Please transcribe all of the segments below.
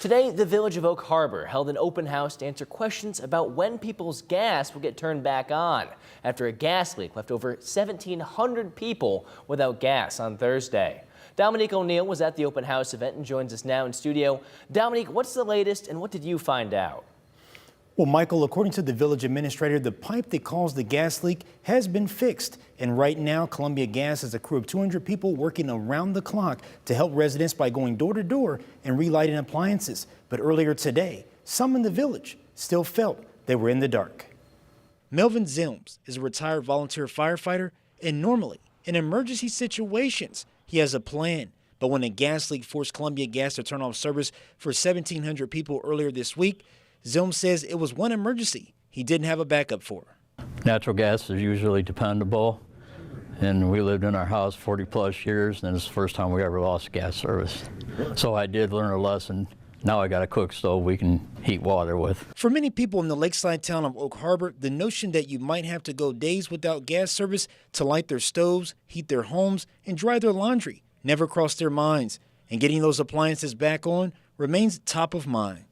Today, the village of Oak Harbor held an open house to answer questions about when people's gas will get turned back on after a gas leak left over 1,700 people without gas on Thursday. Dominique O'Neill was at the open house event and joins us now in studio. Dominique, what's the latest and what did you find out? Well, Michael, according to the village administrator, the pipe that caused the gas leak has been fixed. And right now, Columbia Gas has a crew of 200 people working around the clock to help residents by going door to door and relighting appliances. But earlier today, some in the village still felt they were in the dark. Melvin Zilms is a retired volunteer firefighter, and normally in emergency situations, he has a plan. But when a gas leak forced Columbia Gas to turn off service for 1,700 people earlier this week, Zilms says it was one emergency he didn't have a backup for. Natural gas is usually dependable, and we lived in our house 40+ years, and it's the first time we ever lost gas service. So I did learn a lesson. Now I got a cook stove we can heat water with. For many people in the lakeside town of Oak Harbor, the notion that you might have to go days without gas service to light their stoves, heat their homes, and dry their laundry never crossed their minds. And getting those appliances back on remains top of mind.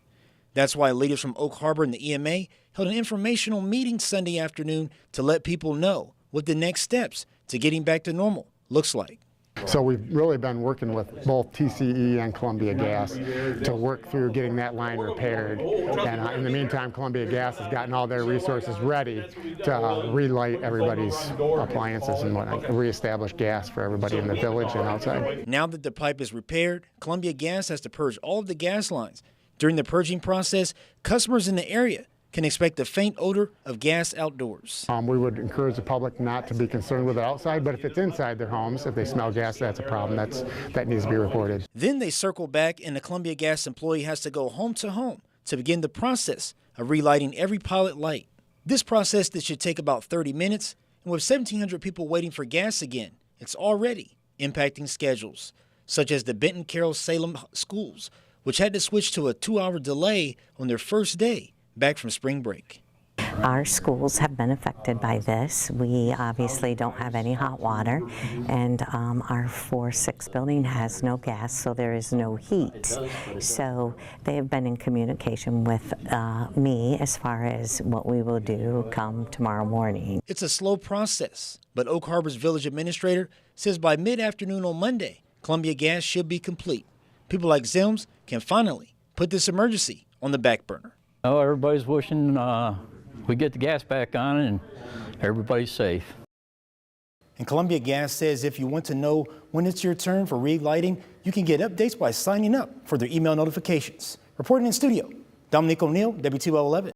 That's why leaders from Oak Harbor and the EMA held an informational meeting Sunday afternoon to let people know what the next steps to getting back to normal looks like. So we've really been working with both TCE and Columbia Gas to work through getting that line repaired. And in the meantime, Columbia Gas has gotten all their resources ready to relight everybody's appliances and whatnot, reestablish gas for everybody in the village and outside. Now that the pipe is repaired, Columbia Gas has to purge all of the gas lines. During the purging process, customers in the area can expect a faint odor of gas outdoors. We would encourage the public not to be concerned with it outside, but if it's inside their homes, if they smell gas, that's a problem. That needs to be reported. Then they circle back and the Columbia Gas employee has to go home to home to begin the process of relighting every pilot light. This process that should take about 30 minutes, and with 1,700 people waiting for gas again, it's already impacting schedules, such as the Benton Carroll Salem schools, which had to switch to a 2-hour delay on their first day back from spring break. Our schools have been affected by this. We obviously don't have any hot water, and our 4-6 building has no gas, so there is no heat. So they have been in communication with me as far as what we will do come tomorrow morning. It's a slow process, but Oak Harbor's village administrator says by mid-afternoon on Monday, Columbia Gas should be complete. People like Zilms can finally put this emergency on the back burner. Oh, everybody's wishing we get the gas back on and everybody's safe. And Columbia Gas says if you want to know when it's your turn for relighting, you can get updates by signing up for their email notifications. Reporting in studio, Dominique O'Neill, WTO 11.